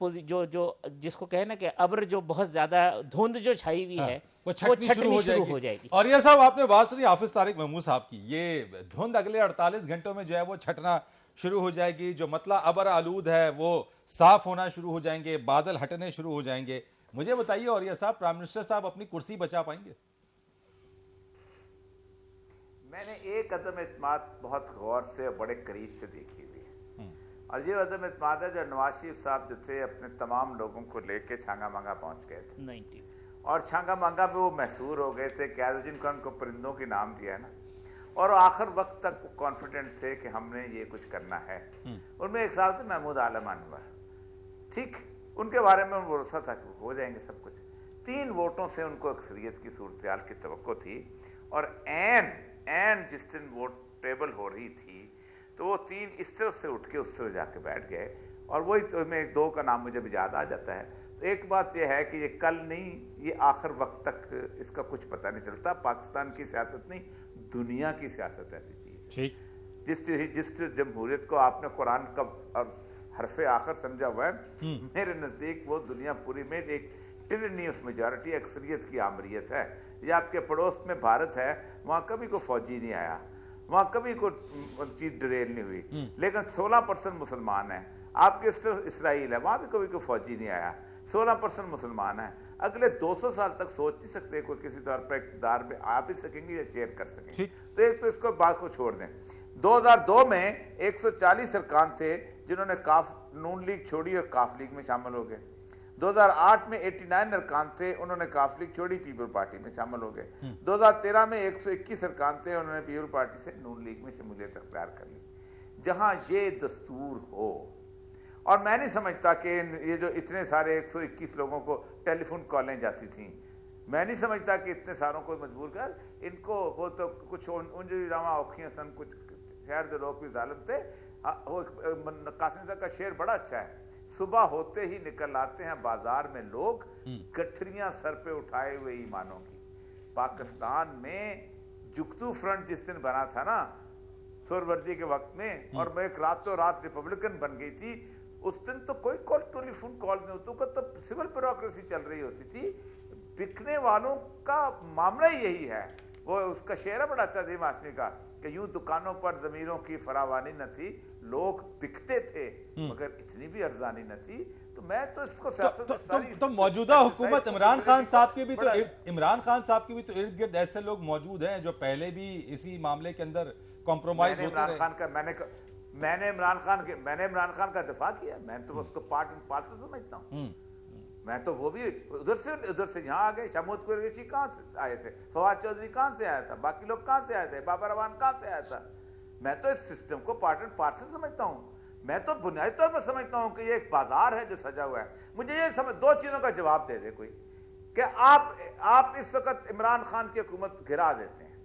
جو جس کو کہے نا کہ ابر جو بہت زیادہ دھند جو چھائی ہوئی ہے وہ چھٹنی شروع ہو جائے گی. اور یہ صاحب آپ نے بات سنی حافظ طارق محمود صاحب کی, یہ دھند اگلے 48 گھنٹوں میں جو ہے وہ چھٹنا شروع ہو جائے گی, جو مطلب ابر آلود ہے وہ صاف ہونا شروع ہو جائیں گے, بادل ہٹنے شروع ہو جائیں گے. مجھے بتائیے اور یہ صاحب پرائم منسٹر صاحب اپنی کرسی بچا پائیں گے؟ میں نے ایک عدم اعتماد بہت غور سے بڑے قریب سے دیکھی ہوئی ہے, اور یہ عدم اعتماد ہے جو نواز شریف صاحب جو تھے اپنے تمام لوگوں کو لے کے چھانگا مانگا پہنچ گئے تھے, اور چھانگا مانگا پہ وہ محصور ہو گئے تھے کہ جن کا ان کو پرندوں کی نام دیا ہے نا, اور آخر وقت تک کانفیڈنٹ تھے کہ ہم نے یہ کچھ کرنا ہے. ان میں ایک صاحب تھے محمود عالم انور, ٹھیک, ان کے بارے میں بھروسہ تھا کہ ہو جائیں گے سب کچھ. 3 ووٹوں سے ان کو اکثریت کی صورتحال کی توقع تھی, اور این جس دن ووٹ ٹیبل ہو رہی تھی تو وہ 3 اس طرف سے اٹھ کے اس طرف جا کے بیٹھ گئے, اور وہی تو میں 2 کا نام مجھے بھی یاد آ جاتا ہے. تو ایک بات یہ ہے کہ یہ کل نہیں, یہ آخر وقت تک اس کا کچھ پتہ نہیں چلتا. پاکستان کی سیاست نہیں, دنیا کی سیاست ایسی چیز ہے. جس جمہوریت کو آپ نے قرآن کا اور حرف آخر سمجھا ہوا ہے, میرے نزدیک وہ دنیا پوری میں ایک ٹرنی آف میجارٹی اکثریت کی آمریت ہے. یہ آپ کے پڑوس میں بھارت ہے, وہاں کبھی کوئی فوجی نہیں آیا, وہاں کبھی کوئی چیز ڈریل نہیں ہوئی, لیکن 16% مسلمان ہیں. آپ کے اس طرف اسرائیل ہے, وہاں بھی کبھی کوئی فوجی نہیں آیا, 16% مسلمان ہیں. اگلے 200 سال تک سوچ نہیں سکتے کوئی کسی طور پر اقتدار میں آ بھی سکیں گے یا چیئر کر سکیں گے. تو ایک تو اس کو بات کو چھوڑ دیں. 2002 میں 140 ارکان تھے جنہوں نے نون لیگ چھوڑی اور کاف لیگ میں شامل ہو گئے. 2008 میں 89 ارکان تھے, انہوں نے کاف لیگ چھوڑی, پیپل پارٹی میں شامل ہو گئے. 2013 میں 121 ارکان تھے, انہوں نے پیپل پارٹی سے نون لیگ میں شمولیت اختیار کر لی. جہاں یہ دستور ہو, اور میں نہیں سمجھتا کہ یہ جو اتنے سارے 121 لوگوں کو ٹیلی فون کالیں جاتی تھیں, میں نہیں سمجھتا کہ اتنے ساروں کو مجبور کر ان کو, وہ تو کچھ انجری راما اوکھیاں سن, کچھ شہر کے لوگ بھی ظالم تھے. وہ قاسم صاحب کا شعر بڑا اچھا ہے, صبح ہوتے ہی نکل آتے ہیں بازار میں لوگ, گٹھریاں سر پہ اٹھائے ہوئے ایمانوں کی. پاکستان میں جگتو فرنٹ جس دن بنا تھا نا سہروردی کے وقت میں, اور میں ایک راتوں رات ریپبلکن بن گئی تھی, اس دن تو کوئی ٹیلی فون کال نہیں ہوتی, کا تو سول بیوروکریسی چل رہی ہوتی تھی. بکنے والوں کا معاملہ ہی یہی ہے. وہ اس کا شعر بڑا اچھا دیم آسمی کا کہ یوں دکانوں پر ضمیروں کی فراوانی نہ تھی, لوگ بکتے تھے مگر اتنی بھی ارزانی نہ تھی. تو میں تو اس کو سیاست تو موجودہ حکومت عمران خان صاحب کے بھی تو ارد گرد ایسے لوگ موجود ہیں جو پہلے بھی اسی معاملے کے اندر کمپرومائز ہوتے رہے. میں نے عمران خان کا دفاع کیا, میں تو اس کو پارٹ اینڈ پارسل سمجھتا ہوں. میں تو وہ بھی ادھر سے یہاں آ گئے. شمود قریشی کہاں سے آئے تھے, فواد چودھری کہاں سے آیا تھا, باقی لوگ کہاں سے آئے تھے, بابا روان کہاں سے آیا تھا. میں تو اس سسٹم کو پارٹ اینڈ پارسل سمجھتا ہوں. میں تو بنیادی طور پر سمجھتا ہوں کہ یہ ایک بازار ہے جو سجا ہوا ہے. مجھے یہ سمجھ 2 چیزوں کا جواب دے دے کوئی, کہ آپ اس وقت عمران خان کی حکومت گرا دیتے ہیں,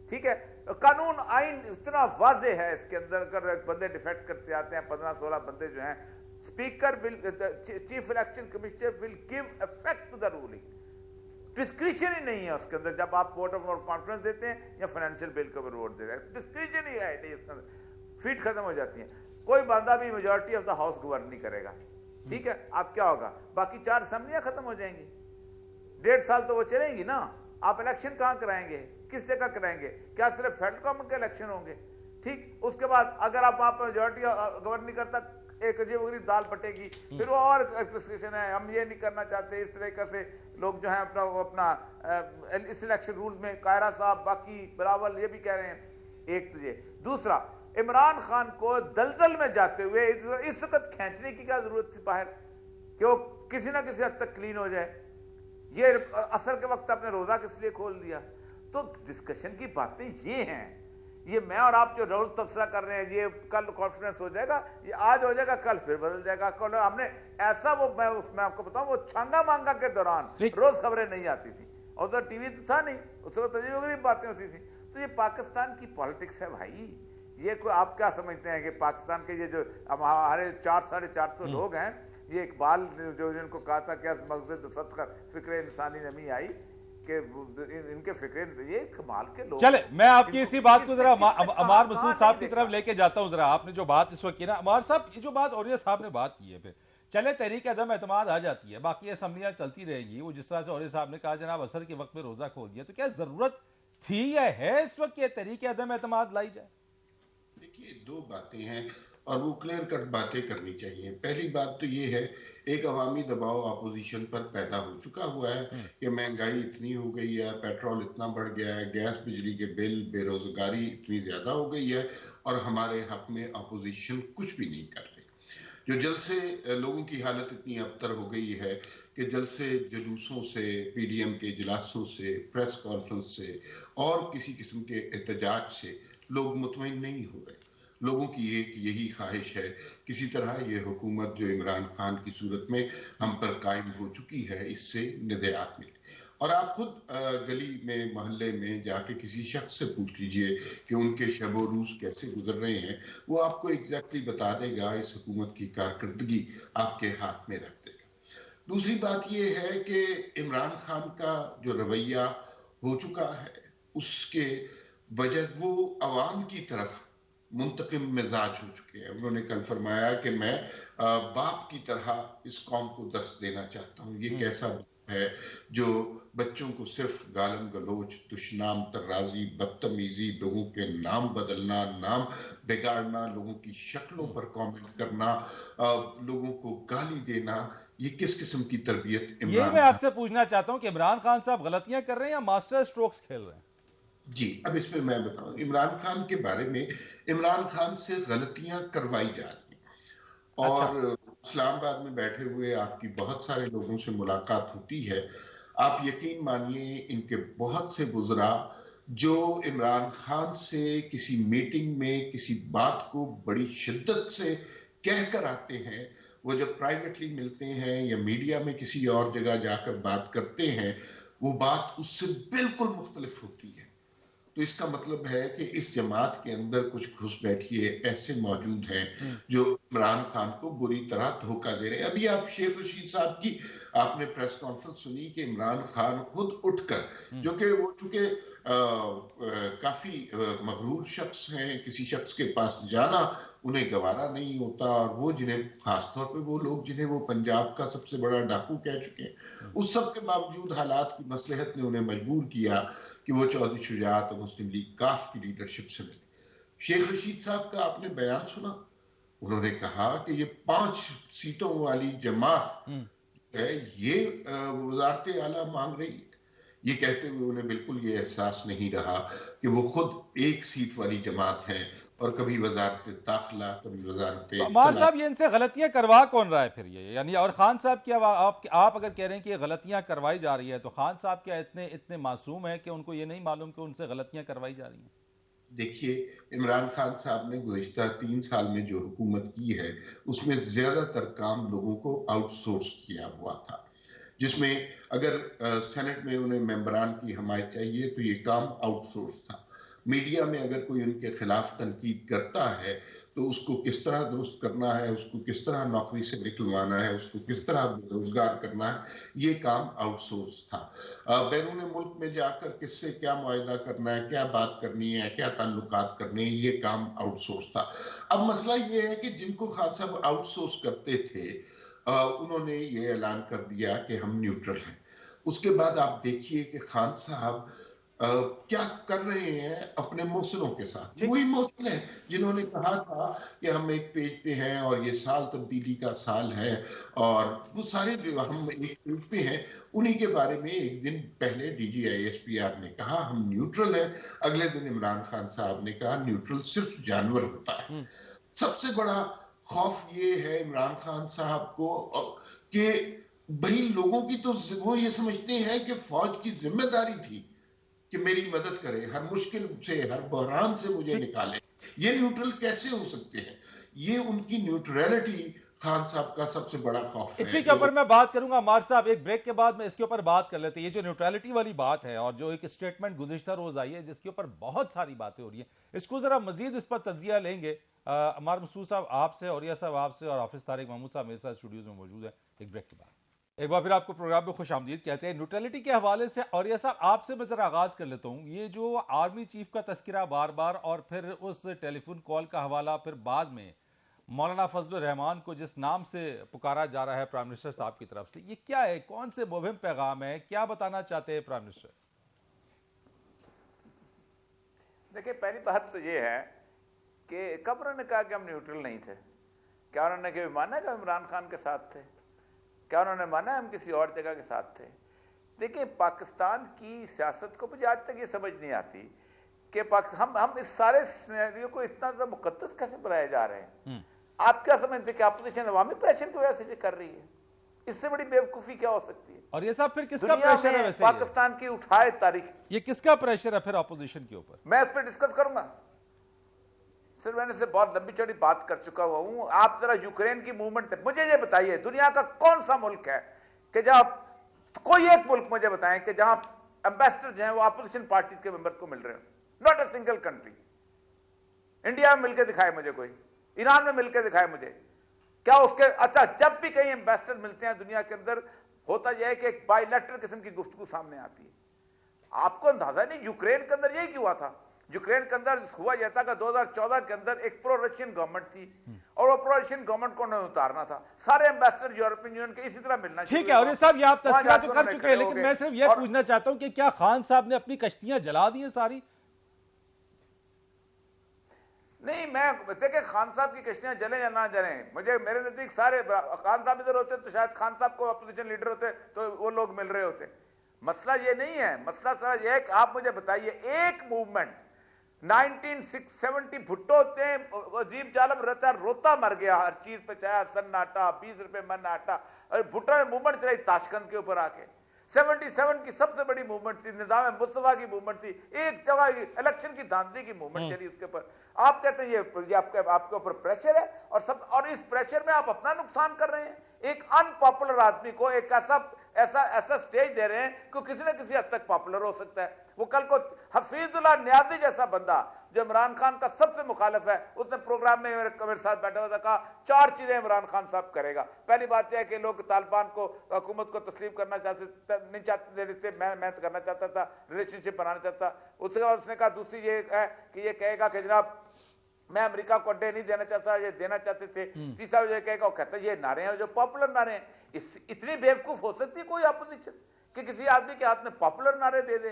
ٹھیک ہے, قانون آئین اتنا واضح ہے اس کے اندر, اگر ایک بندے ڈیفیکٹ کرتے آتے ہیں 15-16 بندے جو ہیں, speaker chief election commissioner will give effect to the ruling. Discretion ہی نہیں ہے اس کے اندر جب آپ ووٹ آف کانفیڈنس دیتے ہیں یا فائنینشیل بل کے اوپر ووٹ دیتے ہیں, ڈسکریشن ہی ہے اس کے اندر, فیٹ ختم ہو جاتی ہیں. کوئی بندہ بھی majority of the house govern نہیں کرے گا, ٹھیک ہے, آپ کیا ہوگا, باقی 4 اسمبلیاں ختم ہو جائیں گی. 1.5 سال تو وہ چلیں گی نا. آپ الیکشن کہاں کرائیں گے, کس جگہ کرائیں گے, کیا صرف فیڈرل گورنمنٹ کے الیکشن ہوں گے, ٹھیک. اس کے بعد اگر آپ وہاں پہ میجورٹی گورن نہیں کرتا, ایک عجیب و غریب دال بٹے گی, پھر وہ اور ڈسکشن ہے, ہم یہ نہیں کرنا چاہتے. اس طریقے سے لوگ جو ہیں اپنا اس الیکشن رولز میں قاہرہ صاحب, باقی بلاول یہ بھی کہہ رہے ہیں. ایک تو یہ. دوسرا, عمران خان کو دلدل میں جاتے ہوئے اس وقت کھینچنے کی کیا ضرورت تھی باہر, کہ وہ کسی نہ کسی حد تک کلین ہو جائے. یہ عصر کے وقت اپنے روزہ کس لیے کھول دیا. تو ڈسکشن کی باتیں یہ ہیں. یہ میں اور آپ جو روز تبصرہ کر رہے ہیں, یہ کل کانفیڈنس ہو جائے گا, یہ آج ہو جائے گا, کل پھر بدل جائے گا. کل ہم نے ایسا, وہ میں آپ کو بتاؤں, وہ چھانگا مانگا کے دوران روز خبریں نہیں آتی تھی, اور تو ٹی وی تو تھا نہیں, اس وقت عجیب و غریب باتیں ہوتی تھیں. تو یہ پاکستان کی پالیٹکس ہے بھائی. یہ کوئی آپ کیا سمجھتے ہیں کہ پاکستان کے یہ جو ہمارے 400-450 لوگ ہیں, یہ اقبال جو جن کو کہا تھا کہ مغزِ صدقہ فکر انسانی نمی آئی, کہ ان کے فکر, یہ کمال کے لوگ. چلے میں آپ کی اسی بات کو ذرا عمار مسعود صاحب کی طرف لے کے جاتا ہوں. ذرا آپ نے جو بات اس وقت کی نا عمار صاحب, یہ جو بات اوریہ صاحب نے بات کی ہے, پھر چلے تحریک عدم اعتماد آ جاتی ہے، باقی اسمبلیاں چلتی رہیں گی، وہ جس طرح سے اوری صاحب نے کہا جناب عصر کے وقت میں روزہ کھول دیا، تو کیا ضرورت تھی یا ہے اس وقت کہ تحریک عدم اعتماد لائی جائے؟ دیکھیے دو باتیں ہیں اور وہ کلیئر کٹ باتیں کرنی چاہیے. پہلی بات تو یہ ہے ایک عوامی دباؤ اپوزیشن پر پیدا ہو چکا ہوا ہے کہ مہنگائی اتنی ہو گئی ہے، پیٹرول اتنا بڑھ گیا ہے، گیس بجلی کے بل، بے روزگاری اتنی زیادہ ہو گئی ہے اور ہمارے حق میں اپوزیشن کچھ بھی نہیں کر رہی. جو جلسے لوگوں کی حالت اتنی ابتر ہو گئی ہے کہ جلسے جلوسوں سے، پی ڈی ایم کے اجلاسوں سے، پریس کانفرنس سے اور کسی قسم کے احتجاج سے لوگ مطمئن نہیں ہو رہے. لوگوں کی ایک یہی خواہش ہے کسی طرح یہ حکومت جو عمران خان کی صورت میں ہم پر قائم ہو چکی ہے اس سے نجات ملے. اور آپ خود گلی میں محلے میں جا کے کسی شخص سے پوچھ لیجئے کہ ان کے شب و روز کیسے گزر رہے ہیں، وہ آپ کو ایگزیکٹلی بتا دے گا. اس حکومت کی کارکردگی آپ کے ہاتھ میں رکھ دے گا. دوسری بات یہ ہے کہ عمران خان کا جو رویہ ہو چکا ہے اس کے وجہ وہ عوام کی طرف منتقم مزاج ہو چکے ہیں. انہوں نے کل فرمایا کہ میں باپ کی طرح اس قوم کو درس دینا چاہتا ہوں. یہ کیسا باپ ہے جو بچوں کو صرف گالم گلوچ، دشنام، طرازی، بدتمیزی، لوگوں کے نام بدلنا، نام بگاڑنا، لوگوں کی شکلوں پر کامنٹ کرنا، لوگوں کو گالی دینا، یہ کس قسم کی تربیت یہ میں آپ سے پوچھنا چاہتا ہوں کہ عمران خان صاحب غلطیاں کر رہے ہیں یا ماسٹر سٹروکس کھیل رہے ہیں؟ جی اب اس میں بتاؤں عمران خان کے بارے میں. عمران خان سے غلطیاں کروائی جا رہی ہیں اور اسلام آباد میں بیٹھے ہوئے آپ کی بہت سارے لوگوں سے ملاقات ہوتی ہے. آپ یقین مانیے ان کے بہت سے وزراء جو عمران خان سے کسی میٹنگ میں کسی بات کو بڑی شدت سے کہہ کر آتے ہیں، وہ جب پرائیویٹلی ملتے ہیں یا میڈیا میں کسی اور جگہ جا کر بات کرتے ہیں وہ بات اس سے بالکل مختلف ہوتی ہے. تو اس کا مطلب ہے کہ اس جماعت کے اندر کچھ گھس بیٹھیے ایسے موجود ہیں جو عمران خان کو بری طرح دھوکہ دے رہے ہیں. ابھی آپ شیخ رشید صاحب کی آپ نے پریس کانفرنس سنی کہ عمران خان خود اٹھ کر، جو کہ وہ چونکہ کافی مغرور شخص ہیں، کسی شخص کے پاس جانا انہیں گوارا نہیں ہوتا، اور وہ جنہیں خاص طور پہ وہ لوگ جنہیں وہ پنجاب کا سب سے بڑا ڈاکو کہہ چکے ہیں، اس سب کے باوجود حالات کی مصلحت نے انہیں مجبور کیا کہ وہ چودھری شجاعت اور مسلم لیگ کاف کی لیڈرشپ سے ملے. شیخ رشید صاحب کا آپ نے بیان سنا، انہوں نے کہا کہ یہ 5 سیٹوں والی جماعت ہے، یہ وزارت اعلیٰ مانگ رہی ہے. یہ کہتے ہوئے انہیں بالکل یہ احساس نہیں رہا کہ وہ خود 1 سیٹ والی جماعت ہیں اور کبھی وزارت داخلہ، کبھی وزارت عمار صاحب یہ ان سے غلطیاں کروا کون رہا ہے پھر یہ؟ یعنی اور خان صاحب کیا آپ اگر کہہ رہے ہیں کہ یہ غلطیاں کروائی جا رہی ہے تو خان صاحب کیا اتنے معصوم ہیں کہ ان کو یہ نہیں معلوم کہ ان سے غلطیاں کروائی جا رہی ہیں؟ دیکھیے عمران خان صاحب نے گزشتہ 3 سال میں جو حکومت کی ہے اس میں زیادہ تر کام لوگوں کو آؤٹ سورس کیا ہوا تھا، جس میں اگر سینٹ میں انہیں ممبران کی حمایت چاہیے تو یہ کام آؤٹ سورس تھا. میڈیا میں اگر کوئی ان کے خلاف تنقید کرتا ہے تو اس کو کس طرح درست کرنا ہے، اس کو کس طرح نوکری سے نکلوانا ہے، اس کو کس طرح روزگار کرنا ہے، یہ کام آؤٹ سورس تھا. بیرون ملک میں جا کر کس سے کیا معاہدہ کرنا ہے، کیا بات کرنی ہے، کیا تعلقات کرنے ہیں، یہ کام آؤٹ سورس تھا. اب مسئلہ یہ ہے کہ جن کو خان صاحب آؤٹ سورس کرتے تھے انہوں نے یہ اعلان کر دیا کہ ہم نیوٹرل ہیں. اس کے بعد آپ دیکھیے کہ خان صاحب کیا کر رہے ہیں اپنے موصلوں کے ساتھ. وہی موصل ہیں جنہوں نے کہا تھا کہ ہم ایک پیج پہ ہیں اور یہ سال تبدیلی کا سال ہے، اور وہ سارے جو ہم ایک پیج پہ ہیں انہی کے بارے میں ایک دن پہلے D G I S P R نے کہا ہم نیوٹرل ہیں. اگلے دن عمران خان صاحب نے کہا نیوٹرل صرف جانور ہوتا ہے. سب سے بڑا خوف یہ ہے عمران خان صاحب کو کہ بھئی لوگوں کی تو وہ یہ سمجھتے ہیں کہ فوج کی ذمہ داری تھی کہ میری مدد کرے، ہر مشکل سے، ہر بحران سے مجھے نکالے. یہ نیوٹرل کیسے ہو سکتے ہیں؟ یہ ان کی نیوٹرلٹی خان صاحب کا سب سے بڑا خوف ہے. اسی کے اوپر میں بات کروں گا عمار صاحب، ایک بریک کے بعد میں اس کے اوپر بات کر لیتے ہیں. یہ جو نیوٹرلٹی والی بات ہے اور جو ایک سٹیٹمنٹ گزشتہ روز آئی ہے جس کے اوپر بہت ساری باتیں ہو رہی ہیں، اس کو ذرا مزید اس پر تجزیہ لیں گے. عمار مسعود صاحب آپ سے، اوریہ صاحب آپ سے، اور حافظ طارق محمود صاحب میرے ساتھ اسٹوڈیوز میں موجود ہیں. ایک بریک کے بعد ایک بار پھر آپ کو پروگرام میں خوش آمدید کہتے ہیں. نیوٹرلٹی کے حوالے سے اوریہ صاحب آپ سے میں ذرا آغاز کر لیتا ہوں. یہ جو آرمی چیف کا تذکرہ بار بار اور پھر اس ٹیلی فون کال کا حوالہ، پھر بعد میں مولانا فضل الرحمان کو جس نام سے پکارا جا رہا ہے پرائم منسٹر صاحب کی طرف سے، یہ کیا ہے؟ کون سے مبہم پیغام ہے؟ کیا بتانا چاہتے ہیں پرائم منسٹر؟ دیکھیں، پہلی بات تو یہ ہے کہ کب انہوں نے کہا کہ ہم نیوٹرل نہیں تھے؟ کیا انہوں نے کبھی مانا کہ ہم عمران خان کے ساتھ تھے؟ کیا انہوں نے مانا ہم کسی اور جگہ کے ساتھ تھے؟ دیکھیں، پاکستان کی سیاست کو مجھے آج تک یہ سمجھ نہیں آتی کہ ہم اس سارے سینیریو کو اتنا زیادہ مقدس کیسے بنائے جا رہے ہیں؟ آپ کیا سمجھتے کہ اپوزیشن عوامی پریشر کی وجہ سے یہ کر رہی ہے؟ اس سے بڑی بیوقوفی کیا ہو سکتی ہے؟ اور یہ صاحب پھر کس کا پریشر ہے ویسے؟ پاکستان کی اٹھائے تاریخ، یہ کس کا پریشر ہے پھر اپوزیشن کے اوپر؟ میں اس پہ ڈسکس کروں گا، صرف میں نے سے بہت لمبی چوڑی بات کر چکا ہوا ہوں۔ آپ ذرا یوکرین کی موومنٹ تھے، مجھے یہ بتائیے دنیا کا کون سا ملک ہے کہ جہاں کوئی ایک ملک مجھے بتائیں کہ جہاں امبیسڈر جو ہیں وہ اپوزیشن پارٹیز کے ممبر کو مل رہے ہیں؟ Not a single country. India میں مل کے دکھائے مجھے، کوئی ایران میں مل کے دکھائے مجھے، کیا اس کے اچھا جب بھی کہیں امبیسڈر ملتے ہیں دنیا کے اندر ہوتا یہ ہے کہ ایک بائی لیٹرل قسم کی گفتگو سامنے آتی ہے۔ آپ کو اندازہ نہیں یوکرین کے اندر یہی کیوں ہوا تھا؟ یوکرین کے اندر ہوا یہ تھا کہ 2014 کے اندر ایک پرو رشین گورنمنٹ تھی اور وہ پرو رشین گورنمنٹ کو انہوں نے اتارنا تھا۔ سارے امبیسڈر یورپین یونین کے اسی طرح ملنا چاہیے۔ ٹھیک ہے، اور یہ صاحب یہ آپ تذکرہ تو کر چکے ہیں، لیکن میں صرف یہ پوچھنا چاہتا ہوں کہ کیا خان صاحب نے اپنی کشتیاں جلا دی ہیں ساری؟ نہیں، میں دیکھیں خان صاحب کی کشتیاں جلیں یا نہ جلیں، مجھے میرے نزدیک سارے خان صاحب ادھر ہوتے تو شاید خان صاحب کو اپوزیشن لیڈر ہوتے تو وہ لوگ مل رہے ہوتے۔ مسئلہ یہ نہیں ہے، مسئلہ سارا یہ ہے کہ آپ مجھے بتائیے ایک موومنٹ 1970 بھٹو ہوتے ہیں، عظیم جالب رہتا روتا مر گیا ہر چیز پہ، چاہے سن آٹا 20 روپے من آٹا، اور بھٹو نے موومنٹ چلائی تاشقند کے اوپر آ کے۔ 77 کی سب سے بڑی موومنٹ تھی، نظام مصطفیٰ کی موومنٹ تھی، ایک جگہ الیکشن کی دھاندلی کی موومنٹ چلی اس کے اوپر۔ آپ کہتے ہیں یہ آپ کے اوپر پریشر ہے، اور اس پریشر میں آپ اپنا نقصان کر رہے ہیں۔ ایک ان پاپولر آدمی کو ایک ایسا سٹیج دے رہے ہیں کہ کسی نہ کسی حد تک پاپولر ہو سکتا ہے۔ وہ کل کو حفیظ اللہ نیازی جیسا بندہ جو عمران خان کا سب سے مخالف ہے، اس نے پروگرام میں میرے ساتھ بیٹھا ہوا تھا، کہا 4 چیزیں عمران خان صاحب کرے گا۔ پہلی بات یہ ہے کہ لوگ طالبان کو، حکومت کو تسلیم کرنا نہیں چاہتے، میں کرنا چاہتا تھا، ریلیشن شپ بنانا چاہتا۔ اس کے بعد اس نے کہا دوسری یہ ہے کہ یہ کہے گا کہ جناب میں امریکہ کو اڈے نہیں دینا چاہتا، یہ دینا چاہتے تھے۔ تیسرا یہ کہے گا، وہ کہتا ہے یہ نعرے ہیں جو پاپولر نعرے ہیں۔ اتنی بیوقوف ہو سکتی ہے کوئی اپوزیشن کہ کسی آدمی کے ہاتھ میں پاپولر نعرے دے دے؟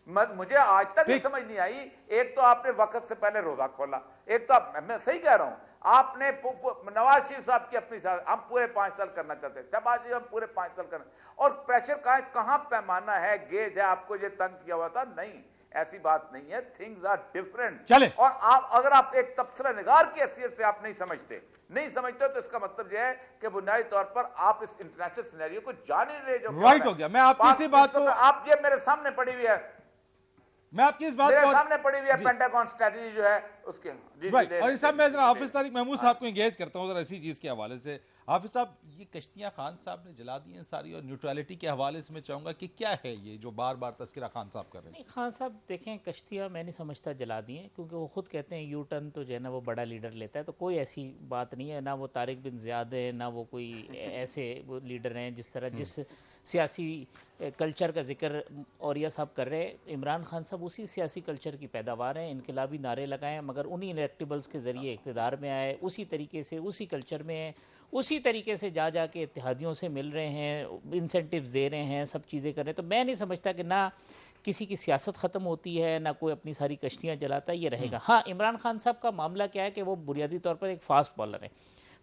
مجھے آج تک یہ سمجھ نہیں آئی۔ ایک تو آپ نے وقت سے پہلے روزہ کھولا، ایک تو میں صحیح کہہ رہا ہوں، آپ نے نواز شریف صاحب کی اپنی ساتھ ہم پورے 5 سال کرنا چاہتے ہیں، جب آج ہم پورے 5 سال کرنا، اور پریشر کہاں پیمانہ ہے، گیج ہے، آپ کو یہ تنگ کیا ہوا تھا؟ نہیں، ایسی بات نہیں ہے، تھنگز آر ڈفرینٹ۔ چلے، اور اگر آپ ایک تبصرہ نگار کی حیثیت سے آپ نہیں سمجھتے تو اس کا مطلب یہ ہے کہ بنیادی طور پر آپ اس انٹرنیشنل سینیریو کو جان ہی رہے جو رائٹ ہو گیا۔ میں آپ کی اسی بات کو، آپ یہ میرے سامنے پڑی ہوئی ہے، میں آپ کی اس بات میرے کو سامنے پڑی ہوئی ہے پینٹاگون اسٹریٹجی جو ہے اس کے۔ اور اس صاحب میں ذرا حافظ طارق محمود صاحب کو انگیج کرتا ہوں ذرا اسی چیز کے حوالے سے۔ حافظ صاحب، یہ کشتیاں خان صاحب نے جلا دی ہیں ساری، اور نیوٹرلٹی کے حوالے سے میں چاہوں گا کہ کیا ہے یہ جو بار بار تذکرہ خان صاحب کر رہے ہیں؟ نہیں، خان صاحب دیکھیں، کشتیاں میں نہیں سمجھتا جلا دی ہیں، کیونکہ وہ خود کہتے ہیں یو ٹرن تو جو ہے نا وہ بڑا لیڈر لیتا ہے، تو کوئی ایسی بات نہیں ہے، نہ وہ طارق بن زیاد ہے، نہ وہ کوئی ایسے وہ لیڈر ہیں جس سیاسی کلچر کا ذکر اوریا صاحب کر رہے ہیں۔ عمران خان صاحب اسی سیاسی کلچر کی پیداوار ہیں، انقلابی نعرے لگائے مگر انہی الیکٹیبلز کے ذریعے اقتدار میں آئے، اسی طریقے سے اسی کلچر میں ہیں، اسی طریقے سے جا کے اتحادیوں سے مل رہے ہیں، انسینٹیوز دے رہے ہیں، سب چیزیں کر رہے ہیں۔ تو میں نہیں سمجھتا کہ نہ کسی کی سیاست ختم ہوتی ہے، نہ کوئی اپنی ساری کشتیاں جلاتا ہے، یہ رہے گا۔ ہاں، عمران خان صاحب کا معاملہ کیا ہے کہ وہ بنیادی طور پر ایک فاسٹ بالر ہے۔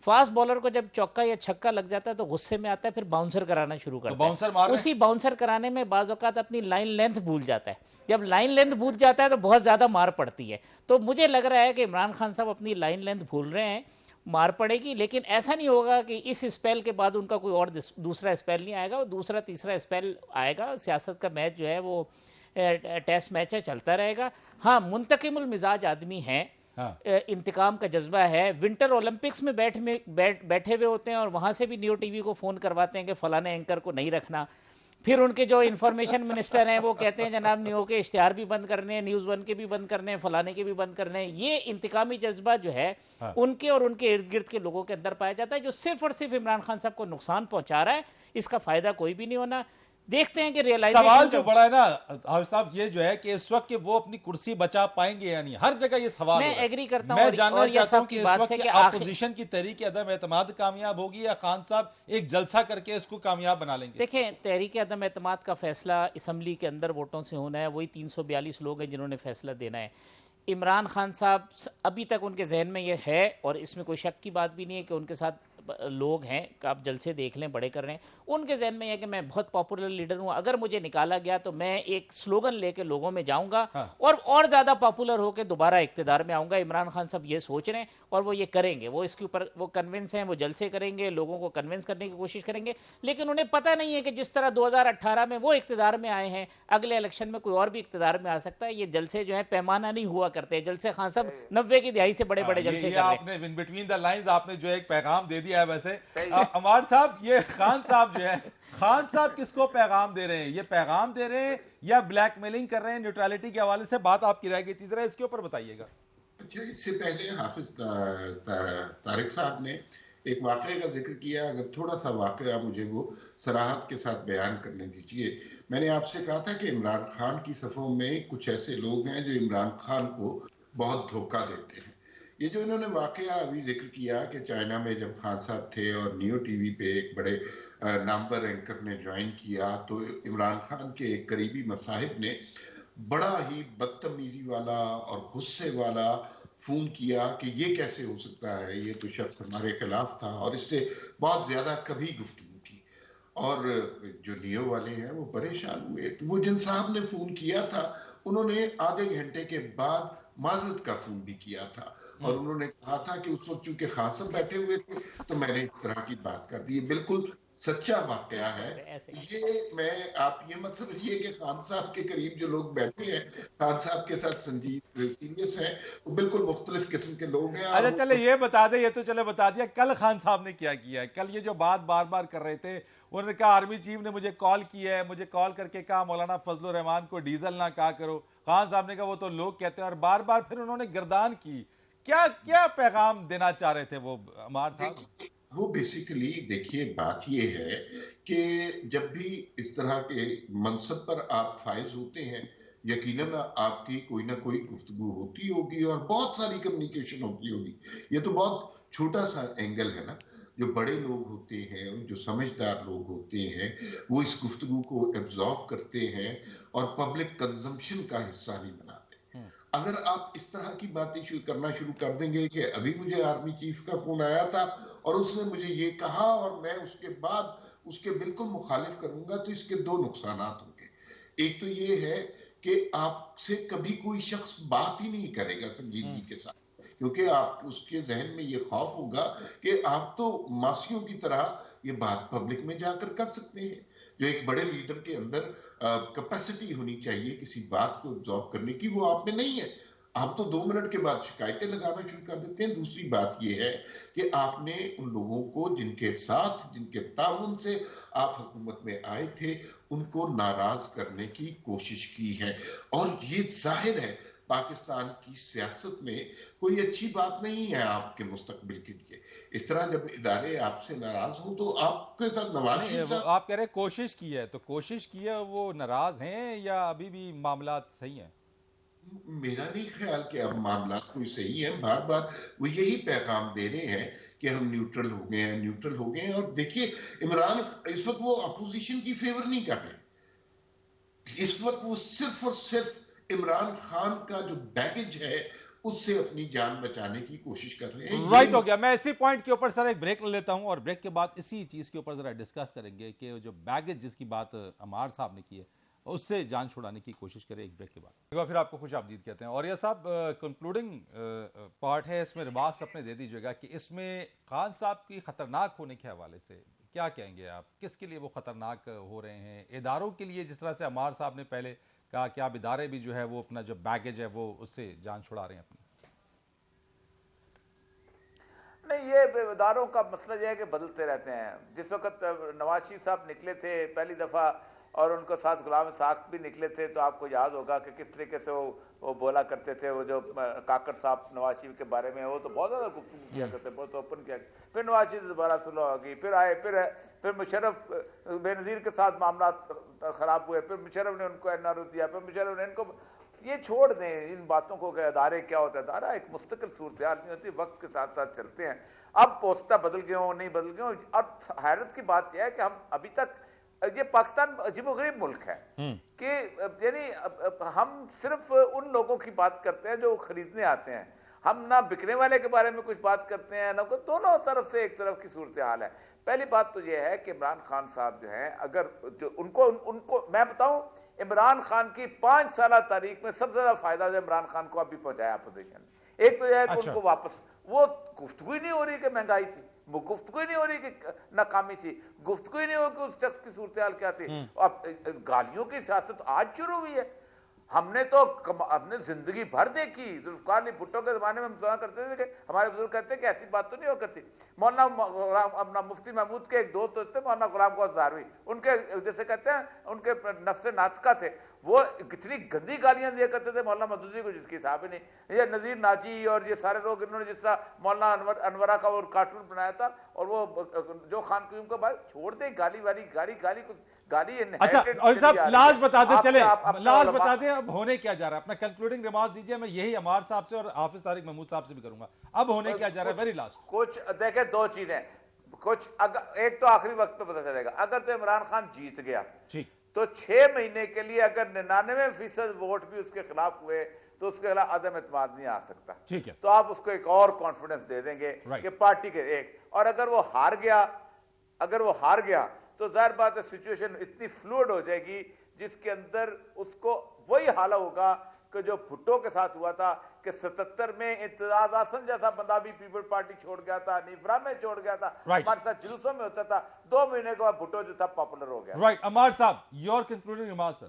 فاسٹ بالر کو جب چوکا یا چھکا لگ جاتا ہے تو غصے میں آتا ہے، پھر باؤنسر کرانا شروع کرتا ہے۔ اسی باؤنسر کرانے میں بعض اوقات اپنی لائن لینتھ بھول جاتا ہے، جب لائن لینتھ بھول جاتا ہے تو بہت زیادہ مار پڑتی ہے۔ تو مجھے لگ رہا ہے کہ عمران خان صاحب اپنی لائن لینتھ بھول رہے ہیں، مار پڑے گی، لیکن ایسا نہیں ہوگا کہ اس اسپیل کے بعد ان کا کوئی اور دوسرا اسپیل نہیں آئے گا، وہ دوسرا تیسرا اسپیل آئے گا۔ سیاست کا میچ جو ہے وہ ٹیسٹ میچ ہے، چلتا رہے گا۔ ہاں، منتقم المزاج آدمی ہیں، انتقام کا جذبہ ہے۔ ونٹر اولمپکس میں بیٹھے ہوئے ہوتے ہیں اور وہاں سے بھی نیو ٹی وی کو فون کرواتے ہیں کہ فلانے اینکر کو نہیں رکھنا۔ پھر ان کے جو انفارمیشن منسٹر ہیں وہ کہتے ہیں جناب نیو کے اشتہار بھی بند کرنے ہیں، نیوز 1 کے بھی بند کرنے ہیں، فلانے کے بھی بند کرنے ہیں۔ یہ انتقامی جذبہ جو ہے ان کے اور ان کے ارد گرد کے لوگوں کے اندر پایا جاتا ہے، جو صرف اور صرف عمران خان صاحب کو نقصان پہنچا رہا ہے، اس کا فائدہ کوئی بھی نہیں ہونا۔ دیکھتے ہیں کہ ریئلائزیشن سوال جو بڑا ہے نا حافظ صاحب یہ جو ہے کہ اس وقت کہ وہ اپنی کرسی بچا پائیں گے یا نہیں، ہر جگہ یہ سوال میں ہو رہا ہے۔ ایگری کرتا ہوں، میں جاننا چاہتا ہوں کہ اس بات وقت ہے کہ کہ اپوزیشن کی تحریک عدم اعتماد کامیاب ہوگی یا خان صاحب ایک جلسہ کر کے اس کو کامیاب بنا لیں گے؟ دیکھیں تحریک عدم اعتماد کا فیصلہ اسمبلی کے اندر ووٹوں سے ہونا ہے، وہی 342 لوگ ہیں جنہوں نے فیصلہ دینا ہے۔ عمران خان صاحب ابھی تک ان کے ذہن میں یہ ہے، اور اس میں کوئی شک کی بات بھی نہیں ہے کہ ان کے ساتھ لوگ ہیں کہ آپ جلسے دیکھ لیں بڑے کر رہے ہیں، ان کے ذہن میں یہ ہے کہ میں بہت پاپولر لیڈر ہوں، اگر مجھے نکالا گیا تو میں ایک سلوگن لے کے لوگوں میں جاؤں گا اور زیادہ پاپولر ہو کے دوبارہ اقتدار میں آؤں گا۔ عمران خان صاحب یہ سوچ رہے ہیں اور وہ یہ کریں گے، وہ اس کے اوپر وہ کنونس ہیں، وہ جلسے کریں گے، لوگوں کو کنونس کرنے کی کوشش کریں گے، لیکن انہیں پتہ نہیں ہے کہ جس طرح 2018 میں وہ اقتدار میں آئے ہیں، اگلے الیکشن میں کوئی اور بھی اقتدار میں آ سکتا ہے۔ یہ جلسے جو ہیں پیمانہ نہیں ہوا کرتے، جلسے خان صاحب 90 کی دہائی سے بڑے بڑے جلسے کر رہے ہیں۔ آپ نے ان بٹوین دا لائنز آپ نے جو ایک پیغام دے دیا ہے۔ ویسے عمار صاحب یہ خان صاحب جو ہے، خان صاحب کس کو پیغام دے رہے ہیں؟ یہ پیغام دے رہے ہیں یا بلیک میلنگ کر رہے ہیں؟ نیوٹرالٹی کے حوالے سے بات آپ کی رہ گئی تھی، ذرا اس کے اوپر بتائیے گا۔ اچھا، اس سے پہلے حافظ طارق صاحب نے ایک واقعے کا ذکر کیا، اگر تھوڑا سا واقعہ مجھے وہ صراحت کے ساتھ بیان کرنے دیجیے۔ میں نے آپ سے کہا تھا کہ عمران خان کی صفوں میں کچھ ایسے لوگ ہیں جو عمران خان کو بہت دھوکہ دیتے ہیں۔ یہ جو انہوں نے واقعہ ابھی ذکر کیا کہ چائنا میں جب خان صاحب تھے اور نیو ٹی وی پہ ایک بڑے نامور اینکر نے جوائن کیا تو عمران خان کے ایک قریبی مصاحب نے بڑا ہی بدتمیزی والا اور غصے والا فون کیا کہ یہ کیسے ہو سکتا ہے، یہ تو شخص ہمارے خلاف تھا، اور اس سے بہت زیادہ کبھی گفتگو کی، اور جو نیو والے ہیں وہ پریشان ہوئے۔ وہ جن صاحب نے فون کیا تھا انہوں نے آدھے گھنٹے کے بعد معذرت کا فون بھی کیا تھا، اور انہوں نے کہا تھا کہ اس وقت چونکہ خان صاحب بیٹھے ہوئے تھے تو میں نے اس طرح کی بات کر دی۔ یہ بالکل سچا واقعہ ہے۔ یہ میں آپ یہ مت سمجھیے کہ خان صاحب کے قریب جو لوگ بیٹھے ہیں خان صاحب کے ساتھ سیریس ہیں، وہ بالکل مختلف قسم کے لوگ ہیں۔ اچھا چلے یہ بتا دیں، یہ تو چلے بتا دیا، کل خان صاحب نے کیا کیا ہے؟ کل یہ جو بات بار بار کر رہے تھے، انہوں نے کہا آرمی چیف نے مجھے کال کیا ہے، مجھے کال کر کے کہا مولانا فضل الرحمان کو ڈیزل نہ کہا کرو۔ خان صاحب نے کہا وہ تو لوگ کہتے ہیں، اور بار بار پھر انہوں نے گردان کی۔ کیا پیغام دینا چاہ رہے تھے وہ عمار صاحب؟ وہ بیسیکلی دیکھیے بات یہ ہے کہ جب بھی اس طرح کے منصب پر آپ فائز ہوتے ہیں یقیناً آپ کی کوئی نہ کوئی گفتگو ہوتی ہوگی اور بہت ساری کمیونیکیشن ہوتی ہوگی۔ یہ تو بہت چھوٹا سا اینگل ہے نا۔ جو بڑے لوگ ہوتے ہیں، جو سمجھدار لوگ ہوتے ہیں، وہ اس گفتگو کو ایبزارو کرتے ہیں اور پبلک کنزمپشن کا حصہ نہیں بناتے۔ اگر آپ اس طرح کی باتیں کرنا شروع کر دیں گے کہ ابھی مجھے آرمی چیف کا فون آیا تھا اور اس نے مجھے یہ کہا اور میں اس کے بعد اس کے بالکل مخالف کروں گا، تو اس کے دو نقصانات ہوں گے۔ ایک تو یہ ہے کہ آپ سے کبھی کوئی شخص بات ہی نہیں کرے گا سنجیدگی کے ساتھ، کیونکہ آپ اس کے ذہن میں یہ خوف ہوگا کہ آپ تو ماسیوں کی طرح یہ بات پبلک میں جا کر سکتے ہیں۔ جو ایک بڑے لیڈر کے اندر کیپیسٹی ہونی چاہیے کسی بات کو ابزارو کرنے کی، وہ آپ میں نہیں ہے۔ آپ تو 2 منٹ کے بعد شکایتیں لگانا شروع کر دیتے ہیں۔ دوسری بات یہ ہے کہ آپ نے ان لوگوں کو جن کے ساتھ، جن کے تعاون سے آپ حکومت میں آئے تھے، ان کو ناراض کرنے کی کوشش کی ہے، اور یہ ظاہر ہے پاکستان کی سیاست میں کوئی اچھی بات نہیں ہے آپ کے مستقبل کے لیے۔ اس طرح جب ادارے آپ سے ناراض ہوں تو آپ کے ساتھ نواز شریف صاحب، آپ کہہ رہے کوشش کی ہے، تو کوشش کی ہے، وہ ناراض ہیں یا ابھی بھی معاملات صحیح ہیں؟ میرا نہیں خیال کہ اب معاملات کوئی صحیح ہیں۔ بار بار وہ یہی پیغام دے رہے ہیں کہ ہم نیوٹرل ہو گئے ہیں، نیوٹرل ہو گئے ہیں، اور دیکھیے عمران اس وقت وہ اپوزیشن کی فیور نہیں کر رہے۔ اس وقت وہ صرف اور صرف عمران خان کا جو بیگیج ہے اس سے اپنی جان بچانے کی کوشش کر رہے ہیں۔ رائٹ ہو گیا۔ میں اسی پوائنٹ کے اوپر سر ایک بریک لے لیتا ہوں، اور بریک کے بعد اسی چیز کے اوپر ذرا ڈسکس کریں گے کہ جو بیگیج جس کی بات عمار صاحب نے کی ہے اس سے جان چھڑانے کی کوشش کریں ایک بریک کے بعد۔ پھر آپ کو خوش آمدید کہتے ہیں۔ اور یہ صاحب کنکلوڈنگ پارٹ ہے، اس میں ریمارکس اپنے دے دیجیے گا کہ اس میں خان صاحب کی خطرناک ہونے کے حوالے سے کیا کہیں گے آپ؟ کس کے لیے وہ خطرناک ہو رہے ہیں؟ اداروں کے لیے، جس طرح سے عمار صاحب نے پہلے کہا کہ آپ ادارے بھی جو ہے وہ اپنا جو بیگیج ہے وہ اس سے جان چھڑا رہے ہیں اپنی؟ نہیں، یہ اداروں کا مسئلہ یہ ہے کہ بدلتے رہتے ہیں۔ جس وقت نواز شریف صاحب نکلے تھے پہلی دفعہ اور ان کو ساتھ غلام اسحاق بھی نکلے تھے، تو آپ کو یاد ہوگا کہ کس طریقے سے وہ بولا کرتے تھے، وہ جو کاکڑ صاحب نواز شریف کے بارے میں، وہ تو بہت زیادہ گفتگو کیا کرتے، بہت اوپن کیا، پھر نواز شریف دوبارہ صلح ہوگی، پھر آئے، پھر مشرف بے نظیر کے ساتھ معاملات خراب ہوئے، پھر مشرف نے ان کو این آر او دیا، پھر مشرف نے ان کو، یہ چھوڑ دیں ان باتوں کو کہ ادارے کیا ہوتا ہے، ادارہ ایک مستقل صورتحال نہیں ہوتی، وقت کے ساتھ ساتھ چلتے ہیں، اب پوسٹہ بدل گئے ہوں نہیں بدل گئے ہوں، اور حیرت کی بات یہ ہے کہ ہم ابھی تک، یہ پاکستان عجیب و غریب ملک ہے کہ یعنی ہم صرف ان لوگوں کی بات کرتے ہیں جو خریدنے آتے ہیں، ہم نہ بکنے والے کے بارے میں کچھ بات کرتے ہیں، نہ دونوں طرف سے ایک طرف کی صورتحال ہے۔ پہلی بات تو یہ ہے کہ عمران خان صاحب جو ہیں، اگر جو ان کو میں بتاؤں، عمران خان کی 5 سالہ تاریخ میں سب سے زیادہ فائدہ جو عمران خان کو ابھی پہنچایا اپوزیشن نے، ایک تو یہ ہے کہ ان کو واپس، وہ گفتگو ہی نہیں ہو رہی کہ مہنگائی تھی، وہ گفتگو ہی نہیں ہو رہی کہ ناکامی تھی، گفتگو ہی نہیں ہو کہ اس شخص کی صورتحال کیا تھی، اب گالیوں کی سیاست آج شروع ہوئی ہے۔ ہم نے زندگی بھر دیکھی، ذوالفقار علی بھٹو کے زمانے میں ہم سنا کرتے تھے کہ ہمارے بزرگ کہتے ہیں کہ ایسی بات تو نہیں ہو کرتی۔ مولانا مفتی محمود کے ایک دوست ہوتے مولانا غلام غوث زاروی، ان کے جیسے کہتے ہیں ان کے نفس ناطقہ تھے، وہ اتنی گندی گالیاں دیا کرتے تھے مولانا مودودی کو جس کی حساب ہی نہیں، یہ نذیر ناجی اور یہ سارے لوگ انہوں نے جس طرح مولانا انورا کا وہ کارٹون بنایا تھا، اور وہ جو خان قیوم کا بات چھوڑ دیں، گالی والی گالی۔ اچھا اور صاحب لاش بتا دیں، چلیں لاش بتا دیں اب ہونے کیا جا رہا ہے، اپنا کنکلوڈنگ ریمارکس دیجئے، میں یہی عمار صاحب سے اور حافظ طارق محمود صاحب سے بھی کروں گا، اب ہونے کیا جا رہا ہے ویری لاسٹ؟ کچھ دیکھیں، دو چیزیں، ایک تو آخری وقت پہ پتہ چلے گا، اگر تو عمران خان جیت گیا تو 6 مہینے کے لیے اگر 99% ووٹ بھی اس کے خلاف ہوئے تو اس کے خلاف عدم اعتماد نہیں آ سکتا، تو آپ اس کو ایک اور کانفیڈنس دے دیں گے کہ پارٹی کے ایک، اور اگر وہ ہار گیا تو ظاہر بات ہے سچویشن اتنی فلوئڈ ہو جائے گی جس کے اندر اس کو وہی حال ہوگا کہ جو بھٹو کے ساتھ ہوا تھا کہ 77 میں اعتزاز احسن جیسا بندہ بھی پیپل پارٹی چھوڑ گیا تھا، نیفرا میں چھوڑ گیا تھا، ہمارے ساتھ جلوسوں میں ہوتا تھا، 2 مہینے کے بعد بھٹو جو تھا پاپولر ہو گیا۔ رائٹ، عمار صاحب یور کنکلوڈنگ ریمارکس۔ سر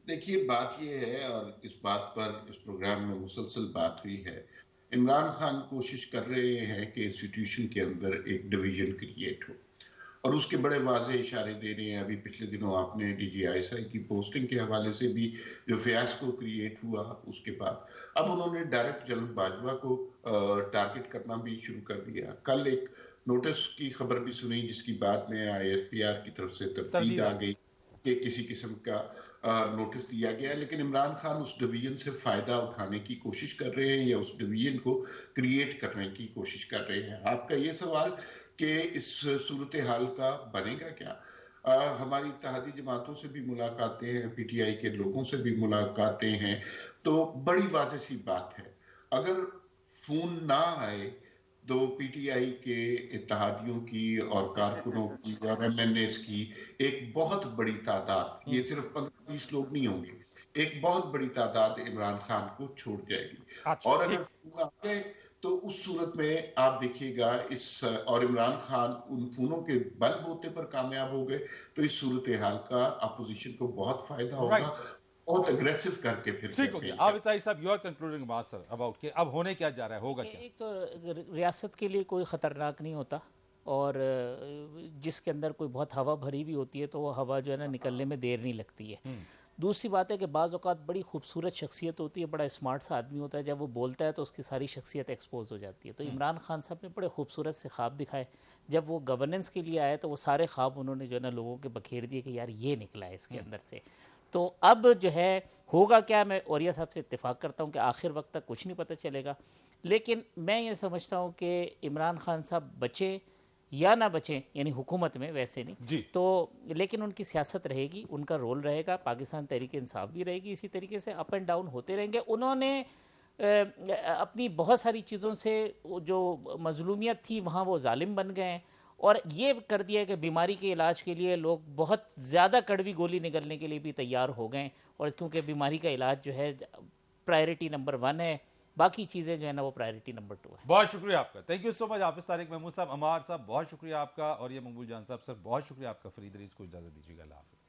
دیکھیے بات یہ ہے، اور اس بات پر اس پروگرام میں مسلسل بات ہوئی ہے، عمران خان کوشش کر رہے ہیں کہ انسٹیٹیوشن کے اندر ایک ڈویژن کریٹ ہو، اور اس کے بڑے واضح اشارے دے رہے ہیں۔ ابھی پچھلے دنوں آپ نے D G I S I کی پوسٹنگ کے حوالے سے بھی جو فیاسکو کریٹ ہوا، اس کے بعد اب انہوں نے ڈائریکٹ جنرل باجوہ کو ٹارگٹ کرنا بھی شروع کر دیا۔ کل ایک نوٹس کی خبر بھی سنی جس کی بعد میں آئی ایس پی آر کی طرف سے تردید آ گئی کہ کسی قسم کا نوٹس دیا گیا، لیکن عمران خان اس ڈویژن سے فائدہ اٹھانے کی کوشش کر رہے ہیں یا اس ڈویژن کو کریٹ کرنے کی کوشش کر رہے ہیں۔ آپ کا یہ سوال کہ اس صورتحال کا بنے گا کیا؟ ہماری اتحادی جماعتوں سے بھی ملاقاتیں ہیں، پی ٹی آئی کے لوگوں سے بھی ملاقاتیں ہیں، تو بڑی واضح سی بات ہے، اگر فون نہ آئے تو پی ٹی آئی کے اتحادیوں کی اور کارکنوں کی اور ایم این ایس کی ایک بہت بڑی تعداد، یہ صرف 15-20 لوگ نہیں ہوں گے، ایک بہت بڑی تعداد عمران خان کو چھوڑ جائے گی، اور اگر فون آ گئے تو اس صورت میں آپ دیکھیے گا اور عمران خان ان فونوں کے بل بوتے پر کامیاب ہو گئے تو اس صورتحال کا اپوزیشن کو بہت فائدہ ہوگا، بہت اگریسو کر کے پھر ٹھیک ہو گیا۔ آپ اسائی صاحب یور کنکلوڈنگ بات سر اباؤٹ کہ اب ہونے کیا جا رہا ہے، ہوگا کیا؟ ایک تو ریاست کے لیے کوئی خطرناک نہیں ہوتا، اور جس کے اندر کوئی بہت ہوا بھری بھی ہوتی ہے تو وہ ہوا جو ہے نا نکلنے میں دیر نہیں لگتی ہے۔ دوسری بات ہے کہ بعض اوقات بڑی خوبصورت شخصیت ہوتی ہے، بڑا اسمارٹ سا آدمی ہوتا ہے، جب وہ بولتا ہے تو اس کی ساری شخصیت ایکسپوز ہو جاتی ہے۔ تو عمران خان صاحب نے بڑے خوبصورت سے خواب دکھائے، جب وہ گورننس کے لیے آئے تو وہ سارے خواب انہوں نے جو ہے نا لوگوں کے بکھیر دیے کہ یار یہ نکلا ہے اس کے اندر سے۔ تو اب جو ہے ہوگا کیا، میں اوریہ صاحب سے اتفاق کرتا ہوں کہ آخر وقت تک کچھ نہیں پتہ چلے گا، لیکن میں یہ سمجھتا ہوں کہ عمران خان صاحب بچے یا نہ بچیں، یعنی حکومت میں ویسے نہیں تو، لیکن ان کی سیاست رہے گی، ان کا رول رہے گا، پاکستان تحریک انصاف بھی رہے گی، اسی طریقے سے اپ اینڈ ڈاؤن ہوتے رہیں گے۔ انہوں نے اپنی بہت ساری چیزوں سے جو مظلومیت تھی وہاں وہ ظالم بن گئے ہیں، اور یہ کر دیا کہ بیماری کے علاج کے لیے لوگ بہت زیادہ کڑوی گولی نگلنے کے لیے بھی تیار ہو گئے، اور کیونکہ بیماری کا علاج جو ہے پرائرٹی نمبر 1 ہے، باقی چیزیں جو ہے نا وہ پرائرٹی نمبر 2 ہے۔ بہت شکریہ آپ کا، تھینک یو سو مچ حافظ طارق محمود صاحب، عمار صاحب بہت شکریہ آپ کا، اور یہ مقبول جان صاحب سر بہت شکریہ آپ کا۔ فرید عریض کو اجازت دیجیے گا، اللہ حافظ۔